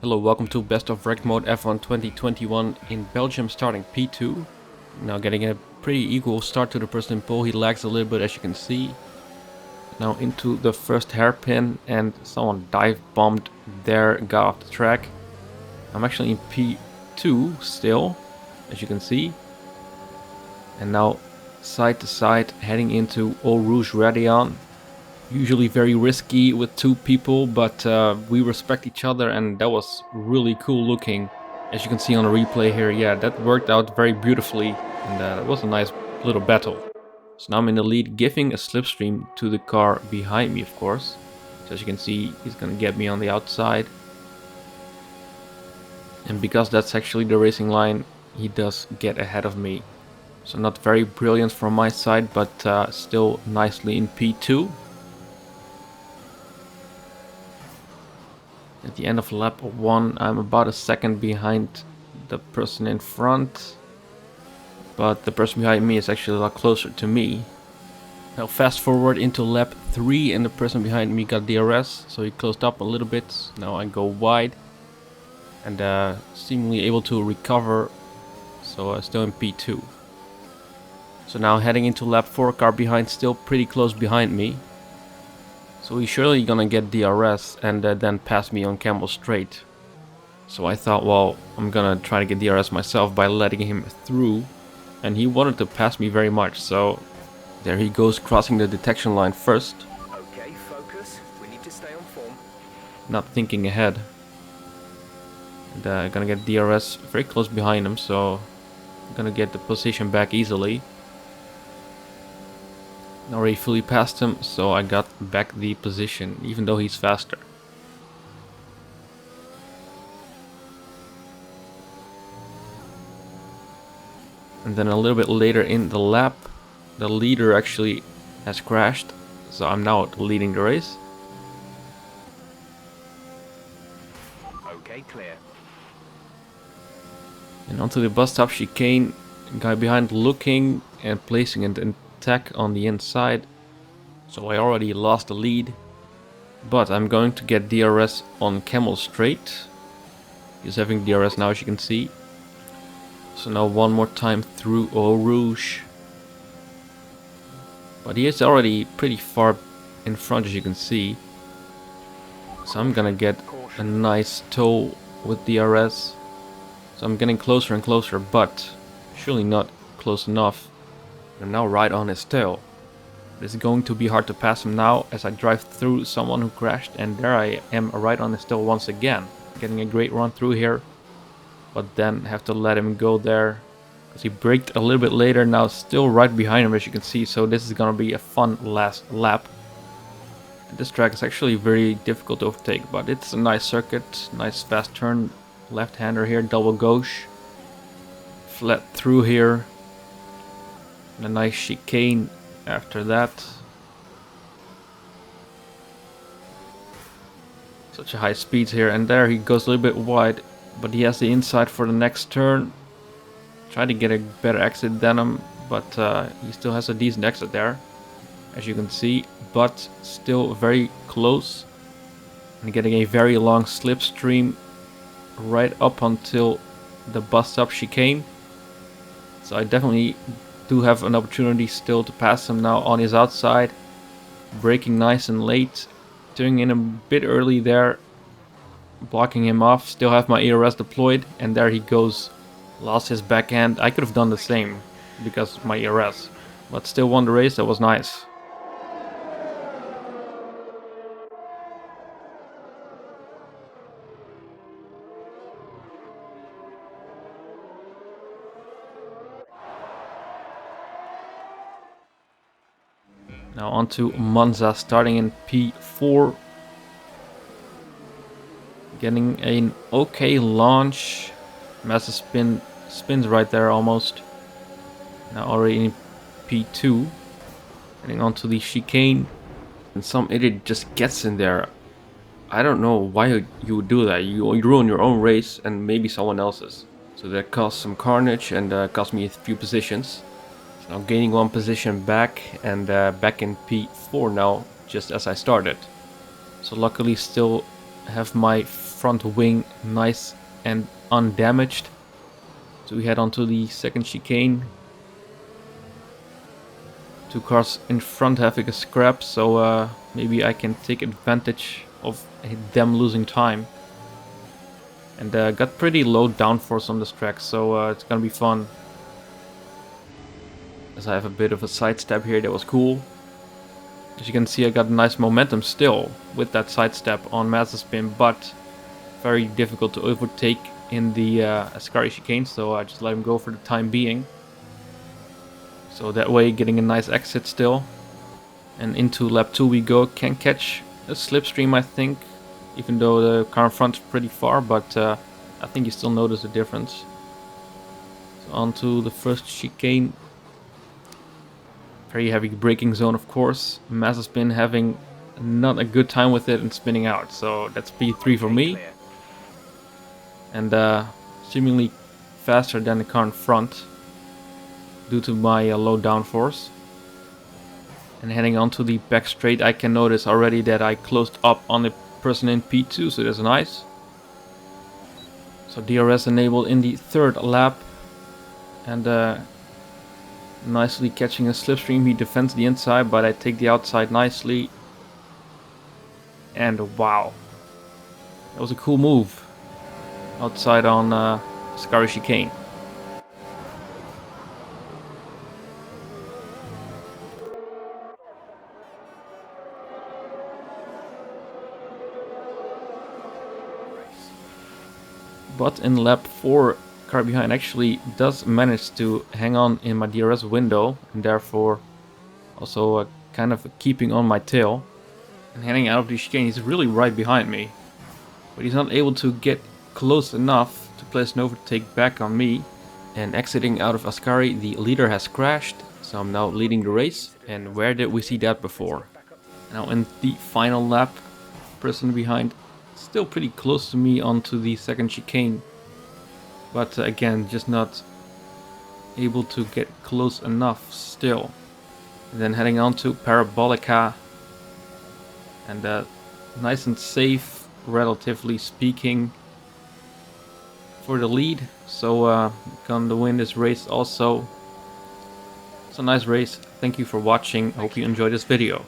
Hello, welcome to Best of Wrecked Mode F1 2021 in Belgium, starting P2. Now getting a pretty equal start to the person in pole. He lags a little bit, as you can see. Now into the first hairpin, and someone dive bombed there, got off the track. I'm actually in P2 still, as you can see. And now side to side, heading into Rouge Radion. Usually very risky with two people, but we respect each other, and that was really cool looking. As you can see on the replay here, yeah, that worked out very beautifully, and it was a nice little battle. So now I'm in the lead, giving a slipstream to the car behind me, of course. So as you can see, he's gonna get me on the outside. And because that's actually the racing line, he does get ahead of me. So not very brilliant from my side, but still nicely in P2. At the end of lap 1, I'm about a second behind the person in front, but the person behind me is actually a lot closer to me. Now fast forward into lap 3, and the person behind me got DRS, so he closed up a little bit. Now I go wide and seemingly able to recover, so still in P2. So now heading into lap 4, car behind still pretty close behind me. So he's surely gonna get DRS and then pass me on Camel Straight. So I thought, well, I'm gonna try to get DRS myself by letting him through. And he wanted to pass me very much, so there he goes, crossing the detection line first. Okay, focus. We need to stay on form. Not thinking ahead. And gonna get DRS very close behind him, so I'm gonna get the position back easily. Already fully passed him, so I got back the position, even though he's faster. And then a little bit later in the lap, the leader actually has crashed, so I'm now leading the race. Okay, clear. And onto the bus stop chicane, guy behind looking and placing an attack on the inside, so I already lost the lead, but I'm going to get DRS on Camel Straight. He's having DRS now, as you can see. So now one more time through Rouge, but he is already pretty far in front, as you can see, so I'm gonna get a nice tow with DRS. So I'm getting closer and closer, but surely not close enough. I'm now right on his tail. It's going to be hard to pass him now as I drive through someone who crashed, and there I am right on his tail once again. Getting a great run through here, but then have to let him go there because he braked a little bit later. Now still right behind him, as you can see, so this is gonna be a fun last lap. And this track is actually very difficult to overtake, but it's a nice circuit, nice fast turn, left-hander here, double gauche, flat through here. A nice chicane after that. Such a high speed here, and there he goes a little bit wide, but he has the inside for the next turn. Try to get a better exit than him, but he still has a decent exit there, as you can see, but still very close. And getting a very long slipstream right up until the bus stop chicane. So I definitely do have an opportunity still to pass him now on his outside, braking nice and late, turning in a bit early there, blocking him off. Still have my ERS deployed, and there he goes, lost his backhand. I could have done the same because of my ERS, but still won the race. That was nice. Now on to Monza, starting in P4. Getting an okay launch. Massive spins right there almost. Now already in P2. Heading onto the chicane. And some idiot just gets in there. I don't know why you would do that. You ruin your own race and maybe someone else's. So that caused some carnage and cost me a few positions. Now gaining one position back, and back in P4 now, just as I started. So luckily still have my front wing nice and undamaged. So we head on to the second chicane. Two cars in front having a scrap, so maybe I can take advantage of them losing time. And got pretty low downforce on this track, so it's gonna be fun. As I have a bit of a sidestep here, that was cool. As you can see, I got nice momentum still with that sidestep on master spin, but very difficult to overtake in the Ascari chicane, so I just let him go for the time being. So that way, getting a nice exit still. And into lap 2 we go. Can catch a slipstream, I think, even though the car in front is pretty far, but I think you still notice the difference. So on to the first chicane. Very heavy braking zone, of course. Master spin having not a good time with it and spinning out, so that's P3 for me. And seemingly faster than the car in front due to my low downforce. And heading on to the back straight, I can notice already that I closed up on the person in P2, so that's nice. So DRS enabled in the third lap, and nicely catching a slipstream. He defends the inside, but I take the outside nicely. And wow, that was a cool move outside on Ascari chicane. But in lap 4, car behind actually does manage to hang on in my DRS window, and therefore also kind of keeping on my tail. And heading out of the chicane, he's really right behind me, but he's not able to get close enough to place an overtake back on me. And exiting out of Ascari, the leader has crashed, so I'm now leading the race. And where did we see that before? Now in the final lap, person behind still pretty close to me onto the second chicane, but again just not able to get close enough still. And then heading on to Parabolica, and nice and safe, relatively speaking, for the lead. So gonna win this race also. It's a nice race. Thank you for watching. Hope you enjoyed this video.